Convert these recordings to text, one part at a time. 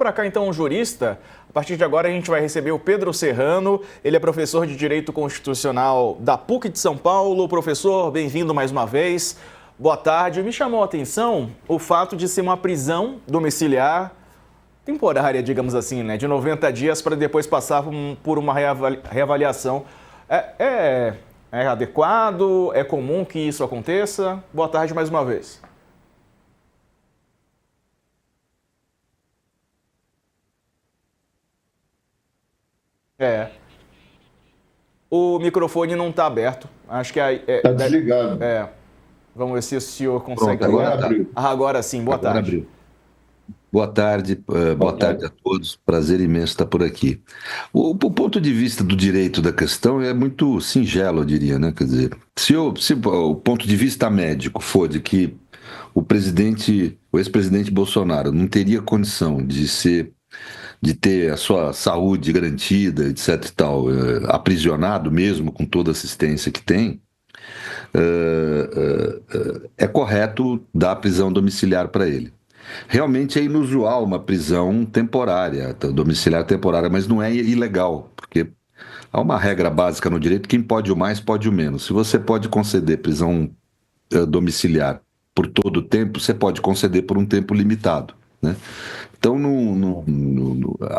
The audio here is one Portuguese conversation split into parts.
Para cá, então, um jurista. A partir de agora, a gente vai receber o Pedro Serrano. Ele é professor de Direito Constitucional da PUC de São Paulo. Professor, bem-vindo mais uma vez. Boa tarde. Me chamou a atenção o fato de ser uma prisão domiciliar temporária, digamos assim, né? De 90 dias para depois passar por uma reavaliação. É adequado? É comum que isso aconteça? Boa tarde mais uma vez. O microfone não está aberto. Acho que Está desligado. Vamos ver se o senhor consegue. Pronto, agora abriu. Agora sim, boa Agora tarde. abriu. Boa tarde, boa tarde a todos. Prazer imenso estar por aqui. O ponto de vista do direito da questão é muito singelo, eu diria, né? Quer dizer, se o ponto de vista médico for de que o ex-presidente Bolsonaro não teria condição de ter a sua saúde garantida, etc e tal, aprisionado mesmo com toda a assistência que tem, é correto dar prisão domiciliar para ele. Realmente é inusual uma prisão temporária, domiciliar temporária, mas não é ilegal, porque há uma regra básica no direito: quem pode o mais, pode o menos. Se você pode conceder prisão domiciliar por todo o tempo, você pode conceder por um tempo limitado, né? Então,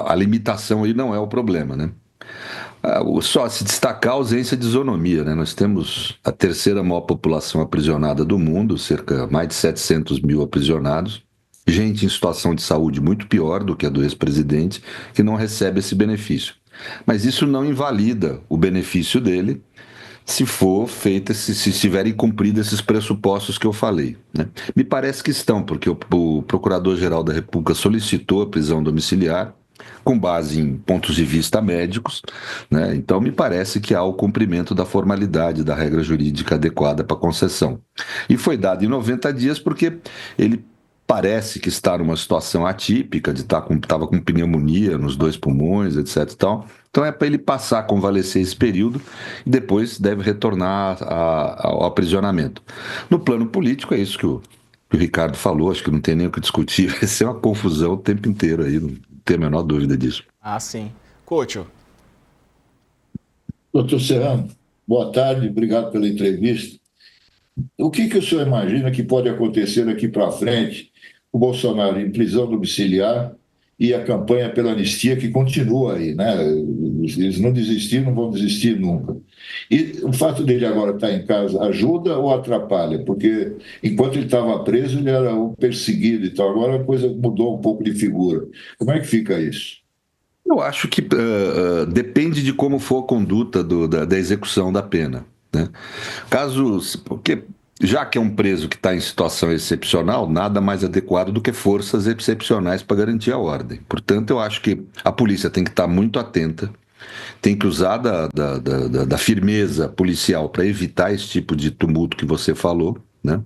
a limitação aí não é o problema, né? Só se destacar a ausência de isonomia, né? Nós temos a terceira maior população aprisionada do mundo, mais de 700 mil aprisionados, gente em situação de saúde muito pior do que a do ex-presidente, que não recebe esse benefício. Mas isso não invalida o benefício dele se estiverem cumpridos esses pressupostos que eu falei, né? Me parece que estão, porque o Procurador-Geral da República solicitou a prisão domiciliar com base em pontos de vista médicos, né? Então me parece que há o cumprimento da formalidade da regra jurídica adequada para concessão. E foi dado em 90 dias porque ele parece que está numa situação atípica, estava com pneumonia nos 2 pulmões, etc e tal. Então é para ele passar a convalescer esse período e depois deve retornar ao aprisionamento. No plano político, é isso que o Ricardo falou, acho que não tem nem o que discutir, vai ser uma confusão o tempo inteiro aí, não tem a menor dúvida disso. Ah, sim. Couto. Doutor Serrano, boa tarde, obrigado pela entrevista. O que o senhor imagina que pode acontecer daqui para frente, o Bolsonaro em prisão domiciliar e a campanha pela anistia que continua aí, né? Eles não desistiram, não vão desistir nunca. E o fato dele agora estar em casa ajuda ou atrapalha? Porque enquanto ele estava preso, ele era um perseguido e tal. Agora a coisa mudou um pouco de figura. Como é que fica isso? Eu acho que depende de como for a conduta da execução da pena, né? Porque já que é um preso que está em situação excepcional, nada mais adequado do que forças excepcionais para garantir a ordem. Portanto, eu acho que a polícia tem que estar muito atenta, tem que usar da firmeza policial para evitar esse tipo de tumulto que você falou, né?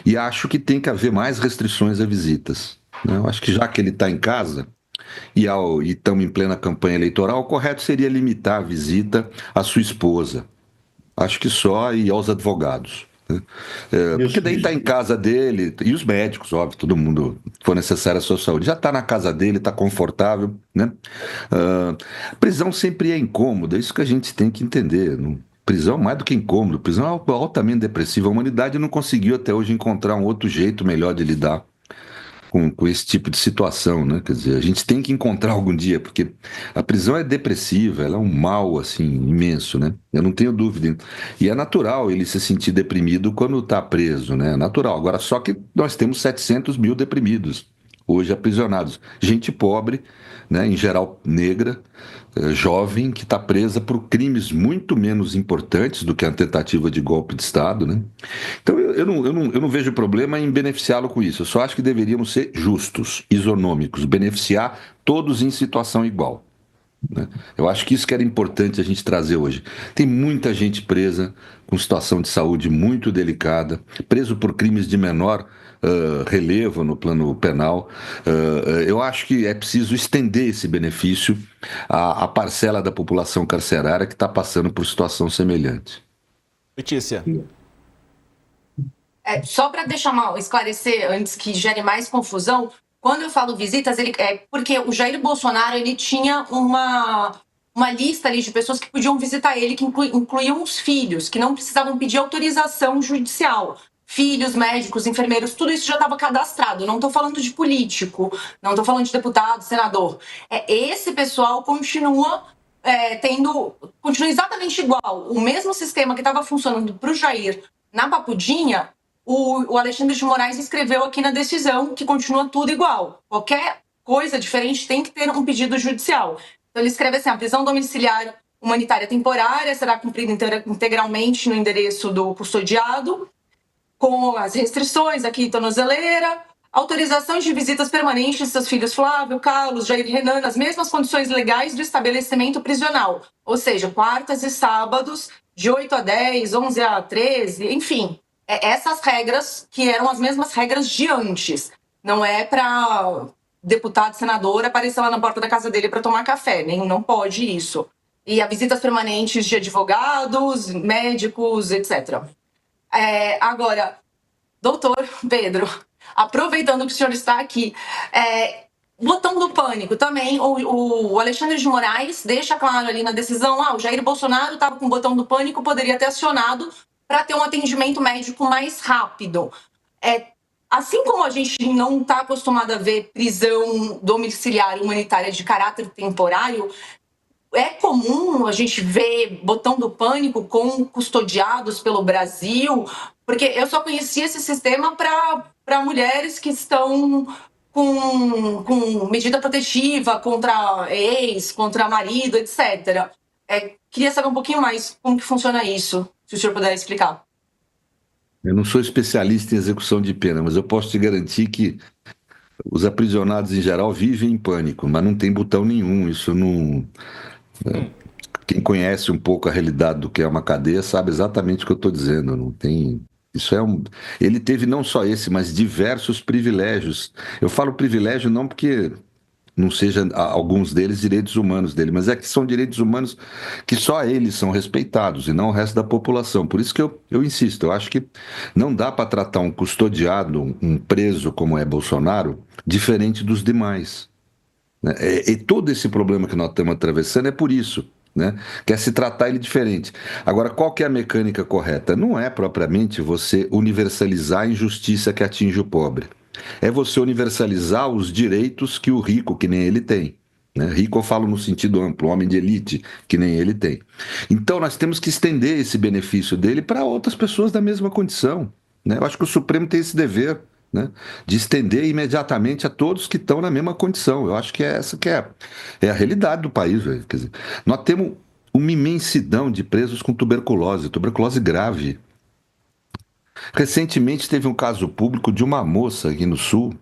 E acho que tem que haver mais restrições a visitas, né? Eu acho que já que ele está em casa e estamos em plena campanha eleitoral, o correto seria limitar a visita à sua esposa. Acho que só, e aos advogados, né? Porque daí está em casa dele, e os médicos, óbvio, todo mundo, se for necessário a sua saúde, já está na casa dele, está confortável, né? Prisão sempre é incômoda, isso que a gente tem que entender. Prisão mais do que incômodo, prisão é altamente depressiva. A humanidade não conseguiu até hoje encontrar um outro jeito melhor de lidar com esse tipo de situação, né? Quer dizer, a gente tem que encontrar algum dia, porque a prisão é depressiva, ela é um mal, assim, imenso, né? Eu não tenho dúvida. E é natural ele se sentir deprimido quando está preso, né? É natural. Agora, só que nós temos 700 mil deprimidos hoje aprisionados. Gente pobre, né? Em geral negra, jovem, que está presa por crimes muito menos importantes do que a tentativa de golpe de Estado, né? Então eu não vejo problema em beneficiá-lo com isso. Eu só acho que deveríamos ser justos, isonômicos, beneficiar todos em situação igual, né? Eu acho que isso que era importante a gente trazer hoje. Tem muita gente presa com situação de saúde muito delicada, preso por crimes de menor relevo no plano penal. Eu acho que é preciso estender esse benefício à parcela da população carcerária que está passando por situação semelhante. Letícia. Só para esclarecer, antes que gere mais confusão, Quando eu falo visitas, porque o Jair Bolsonaro ele tinha uma lista ali de pessoas que podiam visitar ele, que incluíam os filhos, que não precisavam pedir autorização judicial. Filhos, médicos, enfermeiros, tudo isso já estava cadastrado. Não estou falando de político, não estou falando de deputado, senador. Esse pessoal continua exatamente igual. O mesmo sistema que estava funcionando para o Jair na Papudinha, o Alexandre de Moraes escreveu aqui na decisão que continua tudo igual. Qualquer coisa diferente tem que ter um pedido judicial. Então ele escreve assim: a prisão domiciliar humanitária temporária será cumprida integralmente no endereço do custodiado, com as restrições aqui, tornozeleira, autorizações de visitas permanentes de seus filhos Flávio, Carlos, Jair, Renan, nas mesmas condições legais do estabelecimento prisional. Ou seja, quartas e sábados, de 8 a 10, 11 a 13, enfim. Essas regras que eram as mesmas regras de antes. Não é para deputado, senador aparecer lá na porta da casa dele para tomar café, nem não pode isso. E as visitas permanentes de advogados, médicos, etc. Agora, doutor Pedro, aproveitando que o senhor está aqui, botão do pânico também, o Alexandre de Moraes deixa claro ali na decisão, o Jair Bolsonaro estava com o botão do pânico, poderia ter acionado para ter um atendimento médico mais rápido. Assim como a gente não está acostumado a ver prisão domiciliar humanitária de caráter temporário, é comum a gente ver botão do pânico com custodiados pelo Brasil, porque eu só conhecia esse sistema para mulheres que estão com medida protetiva contra ex, contra marido, etc. Queria saber um pouquinho mais como que funciona isso, se o senhor puder explicar. Eu não sou especialista em execução de pena, mas eu posso te garantir que os aprisionados em geral vivem em pânico, mas não tem botão nenhum. Isso não... Quem conhece um pouco a realidade do que é uma cadeia sabe exatamente o que eu estou dizendo. Não tem... Ele teve não só esse, mas diversos privilégios. Eu falo privilégio não porque não seja alguns deles direitos humanos dele, mas é que são direitos humanos que só eles são respeitados e não o resto da população. Por isso que eu insisto, eu acho que não dá para tratar um custodiado, um preso como é Bolsonaro, diferente dos demais. E todo esse problema que nós estamos atravessando é por isso, né? Quer se tratar ele diferente. Agora, qual que é a mecânica correta? Não é propriamente você universalizar a injustiça que atinge o pobre. É você universalizar os direitos que o rico, que nem ele, tem. Né? Rico eu falo no sentido amplo, homem de elite, que nem ele tem. Então nós temos que estender esse benefício dele para outras pessoas da mesma condição. Né? Eu acho que o Supremo tem esse dever, né, de estender imediatamente a todos que estão na mesma condição. Eu acho que essa que é a realidade do país. Véio. Quer dizer, nós temos uma imensidão de presos com tuberculose grave. Recentemente teve um caso público de uma moça aqui no Sul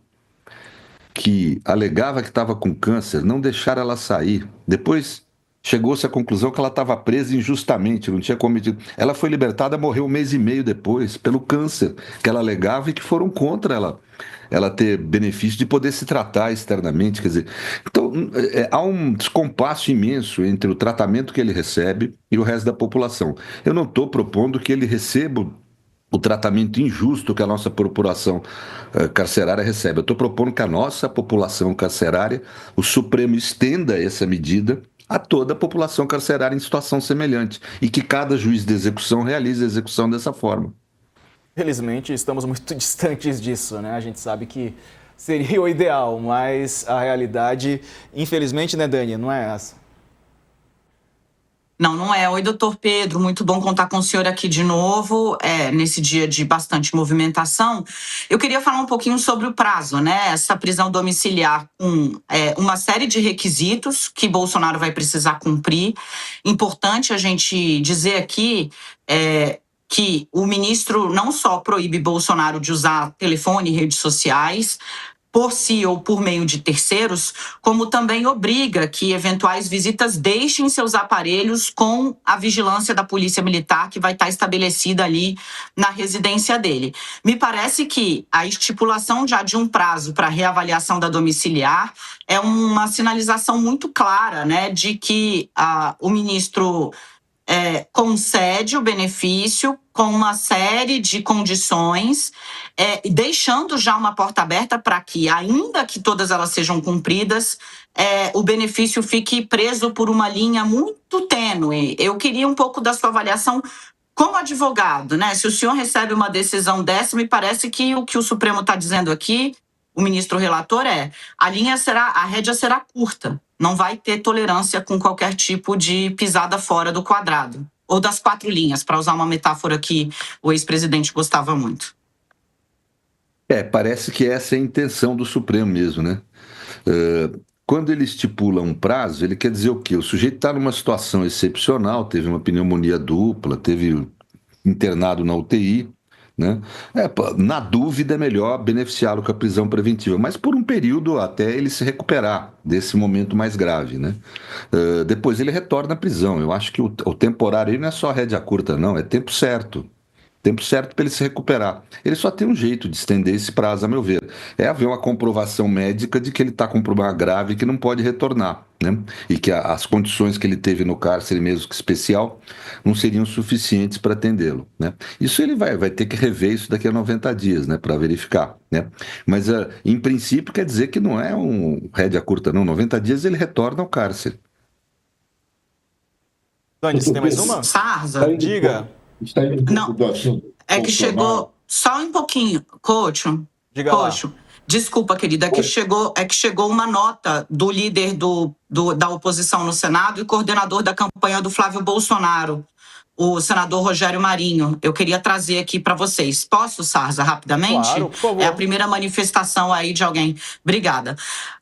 que alegava que estava com câncer, não deixaram ela sair. Depois chegou-se à conclusão que ela estava presa injustamente, não tinha cometido. Ela foi libertada, morreu 1 mês e meio depois, pelo câncer que ela alegava e que foram contra ela ter benefício de poder se tratar externamente. Quer dizer, então há um descompasso imenso entre o tratamento que ele recebe e o resto da população. Eu não estou propondo que ele receba o tratamento injusto que a nossa população carcerária recebe. Eu estou propondo que a nossa população carcerária, o Supremo estenda essa medida a toda a população carcerária em situação semelhante e que cada juiz de execução realize a execução dessa forma. Felizmente, estamos muito distantes disso, né? A gente sabe que seria o ideal, mas a realidade, infelizmente, né, Dani, não é essa. Não é. Oi, doutor Pedro, muito bom contar com o senhor aqui de novo, nesse dia de bastante movimentação. Eu queria falar um pouquinho sobre o prazo, né? Essa prisão domiciliar com uma série de requisitos que Bolsonaro vai precisar cumprir. Importante a gente dizer aqui que o ministro não só proíbe Bolsonaro de usar telefone e redes sociais, por si ou por meio de terceiros, como também obriga que eventuais visitas deixem seus aparelhos com a vigilância da Polícia Militar, que vai estar estabelecida ali na residência dele. Me parece que a estipulação já de um prazo para reavaliação da domiciliar é uma sinalização muito clara, né, de que o ministro concede o benefício com uma série de condições, deixando já uma porta aberta para que, ainda que todas elas sejam cumpridas, o benefício fique preso por uma linha muito tênue. Eu queria um pouco da sua avaliação como advogado, né? Se o senhor recebe uma decisão dessa, me parece que o que o Supremo está dizendo aqui, o ministro relator, a rédea será curta, não vai ter tolerância com qualquer tipo de pisada fora do quadrado, ou das 4 linhas, para usar uma metáfora que o ex-presidente gostava muito. Parece que essa é a intenção do Supremo mesmo, né? Quando ele estipula um prazo, ele quer dizer o quê? O sujeito está numa situação excepcional, teve uma pneumonia dupla, teve internado na UTI, né? Na dúvida, é melhor beneficiá-lo com a prisão preventiva, mas por um período até ele se recuperar desse momento mais grave, né? Depois ele retorna à prisão. Eu acho que o temporário aí não é só rédea curta, não, é tempo certo. Tempo certo para ele se recuperar. Ele só tem um jeito de estender esse prazo, a meu ver. É haver uma comprovação médica de que ele está com um problema grave e que não pode retornar, né? E que as condições que ele teve no cárcere, mesmo que especial, não seriam suficientes para atendê-lo, né? Isso ele vai ter que rever isso daqui a 90 dias, né? Para verificar, né? Mas, em princípio, quer dizer que não é um rédea curta, não. 90 dias ele retorna ao cárcere. Dani, você tem mais uma? Sarza, diga. Está indo não, do assunto. é que chegou só um pouquinho, Cocho. Diga lá. Desculpa, querida, é que chegou uma nota do líder da oposição no Senado e coordenador da campanha do Flávio Bolsonaro, o senador Rogério Marinho. Eu queria trazer aqui para vocês. Posso, Sarza, rapidamente? Claro, por favor. É a primeira manifestação aí de alguém. Obrigada.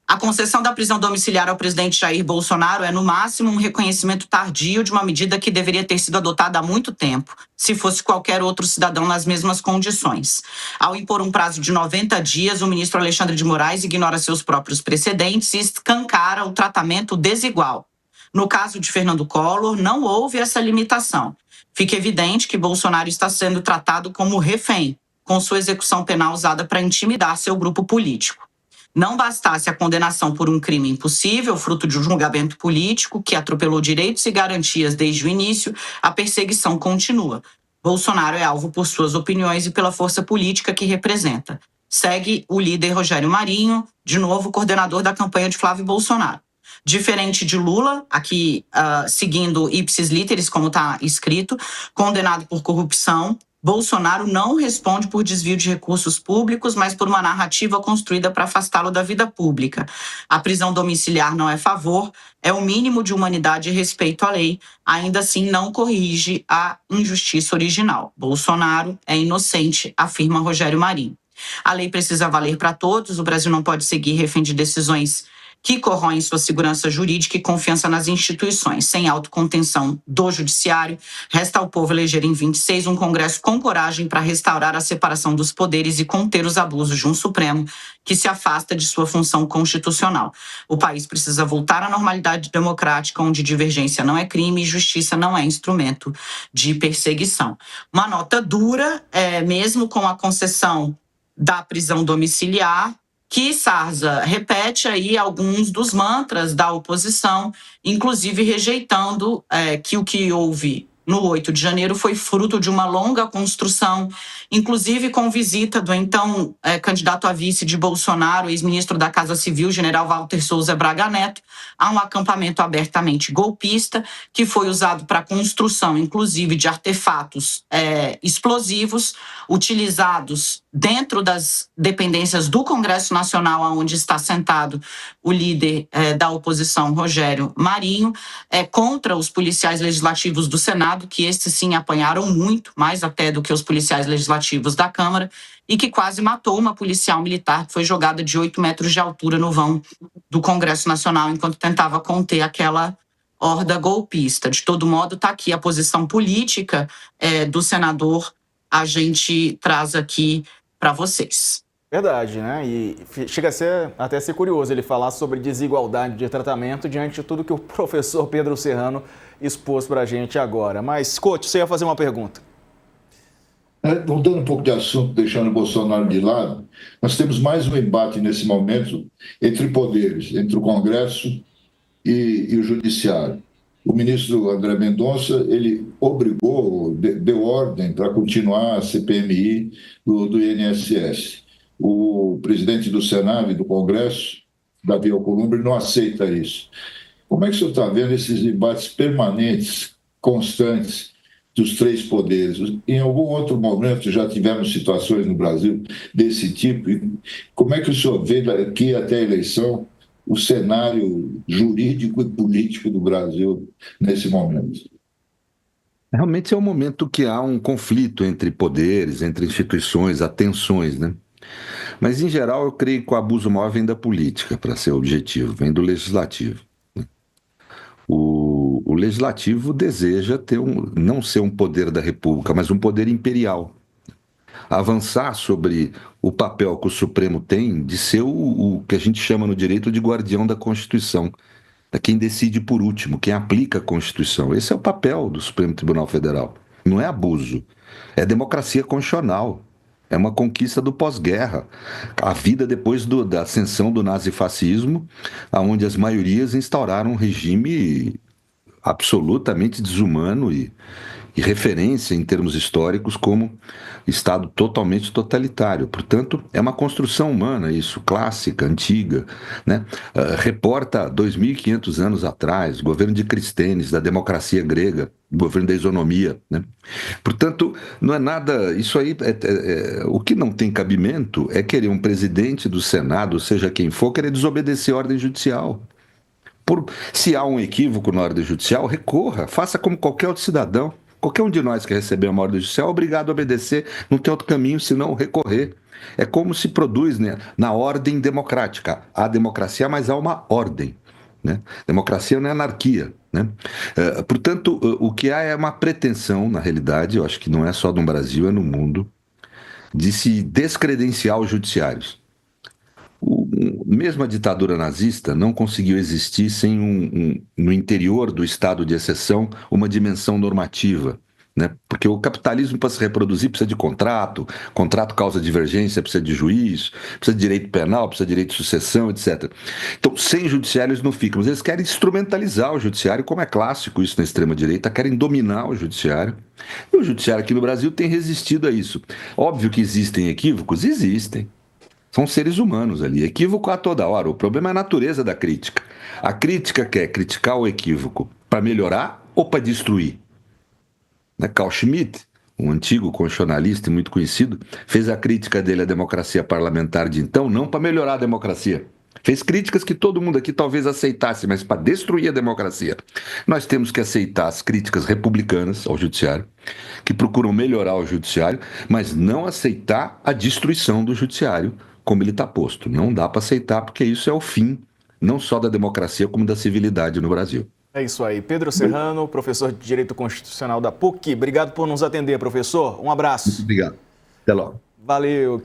A concessão da prisão domiciliar ao presidente Jair Bolsonaro é, no máximo, um reconhecimento tardio de uma medida que deveria ter sido adotada há muito tempo, se fosse qualquer outro cidadão nas mesmas condições. Ao impor um prazo de 90 dias, o ministro Alexandre de Moraes ignora seus próprios precedentes e escancara o tratamento desigual. No caso de Fernando Collor, não houve essa limitação. Fica evidente que Bolsonaro está sendo tratado como refém, com sua execução penal usada para intimidar seu grupo político. Não bastasse a condenação por um crime impossível, fruto de um julgamento político que atropelou direitos e garantias desde o início, a perseguição continua. Bolsonaro é alvo por suas opiniões e pela força política que representa. Segue o líder Rogério Marinho, de novo coordenador da campanha de Flávio Bolsonaro. Diferente de Lula, aqui seguindo ipsis literis, como está escrito, condenado por corrupção, Bolsonaro não responde por desvio de recursos públicos, mas por uma narrativa construída para afastá-lo da vida pública. A prisão domiciliar não é favor, é o mínimo de humanidade e respeito à lei. Ainda assim, não corrige a injustiça original. Bolsonaro é inocente, afirma Rogério Marinho. A lei precisa valer para todos, o Brasil não pode seguir refém de decisões que corroem sua segurança jurídica e confiança nas instituições. Sem autocontenção do judiciário, resta ao povo eleger em 26 um Congresso com coragem para restaurar a separação dos poderes e conter os abusos de um Supremo que se afasta de sua função constitucional. O país precisa voltar à normalidade democrática, onde divergência não é crime e justiça não é instrumento de perseguição. Uma nota dura, mesmo com a concessão da prisão domiciliar, que Sarza repete aí alguns dos mantras da oposição, inclusive rejeitando que o que houve no 8 de janeiro foi fruto de uma longa construção, inclusive com visita do então candidato a vice de Bolsonaro, ex-ministro da Casa Civil, general Walter Souza Braga Neto, a um acampamento abertamente golpista, que foi usado para a construção, inclusive, de artefatos explosivos, utilizados dentro das dependências do Congresso Nacional, onde está sentado o líder da oposição, Rogério Marinho, contra os policiais legislativos do Senado, que estes sim apanharam muito, mais até do que os policiais legislativos da Câmara, e que quase matou uma policial militar que foi jogada de 8 metros de altura no vão do Congresso Nacional enquanto tentava conter aquela horda golpista. De todo modo, está aqui a posição política do senador, a gente traz aqui para vocês. Verdade, né? E chega a ser até ser curioso ele falar sobre desigualdade de tratamento diante de tudo que o professor Pedro Serrano expôs para a gente agora. Mas, Couto, você ia fazer uma pergunta. Mudando um pouco de assunto, deixando o Bolsonaro de lado, nós temos mais um embate nesse momento entre poderes, entre o Congresso e o Judiciário. o ministro André Mendonça, ele obrigou, deu ordem para continuar a CPMI do INSS. O presidente do Senado e do Congresso, Davi Alcolumbre, não aceita isso. Como é que o senhor está vendo esses debates permanentes, constantes, dos três poderes? Em algum outro momento já tivemos situações no Brasil desse tipo? E como é que o senhor vê daqui até a eleição o cenário jurídico e político do Brasil nesse momento? Realmente é um momento que há um conflito entre poderes, entre instituições, há tensões, né? Mas, em geral, eu creio que o abuso maior vem da política, para ser objetivo, vem do legislativo. O legislativo deseja ter não ser um poder da República, mas um poder imperial. Avançar sobre o papel que o Supremo tem de ser o que a gente chama no direito de guardião da Constituição, quem decide por último, quem aplica a Constituição. Esse é o papel do Supremo Tribunal Federal. Não é abuso, é democracia constitucional. É uma conquista do pós-guerra. A vida depois da ascensão do nazifascismo, onde as maiorias instauraram um regime absolutamente desumano e referência em termos históricos como Estado totalmente totalitário. Portanto, é uma construção humana isso, clássica, antiga, né? Reporta 2.500 anos atrás, governo de Cristênis, da democracia grega, governo da isonomia, né? Portanto, não é nada... Isso aí, o que não tem cabimento é querer um presidente do Senado, seja quem for, querer desobedecer a ordem judicial. Se há um equívoco na ordem judicial, recorra, faça como qualquer outro cidadão. Qualquer um de nós que receber uma ordem judicial é obrigado a obedecer, não tem outro caminho senão recorrer. É como se produz, né, na ordem democrática. Há democracia, mas há uma ordem, né? Democracia não é anarquia, né? Portanto, o que há é uma pretensão, na realidade, eu acho que não é só no Brasil, é no mundo, de se descredenciar os judiciários. Mesmo a ditadura nazista não conseguiu existir sem no interior do estado de exceção, uma dimensão normativa, né? Porque o capitalismo, para se reproduzir, precisa de contrato causa divergência, precisa de juiz, precisa de direito penal, precisa de direito de sucessão, etc. Então, sem judiciário eles não ficam, mas eles querem instrumentalizar o judiciário, como é clássico isso na extrema-direita, querem dominar o judiciário. E o judiciário aqui no Brasil tem resistido a isso. Óbvio que existem equívocos? Existem. São seres humanos ali, equívoco a toda hora. O problema é a natureza da crítica. A crítica quer criticar o equívoco para melhorar ou para destruir? Carl Schmitt, um antigo constitucionalista e muito conhecido, fez a crítica dele à democracia parlamentar de então, não para melhorar a democracia. Fez críticas que todo mundo aqui talvez aceitasse, mas para destruir a democracia. Nós temos que aceitar as críticas republicanas ao judiciário, que procuram melhorar o judiciário, mas não aceitar a destruição do judiciário, como ele está posto. Não dá para aceitar, porque isso é o fim, não só da democracia, como da civilidade no Brasil. É isso aí. Pedro Serrano, professor de Direito Constitucional da PUC. Obrigado por nos atender, professor. Um abraço. Muito obrigado. Até logo. Valeu.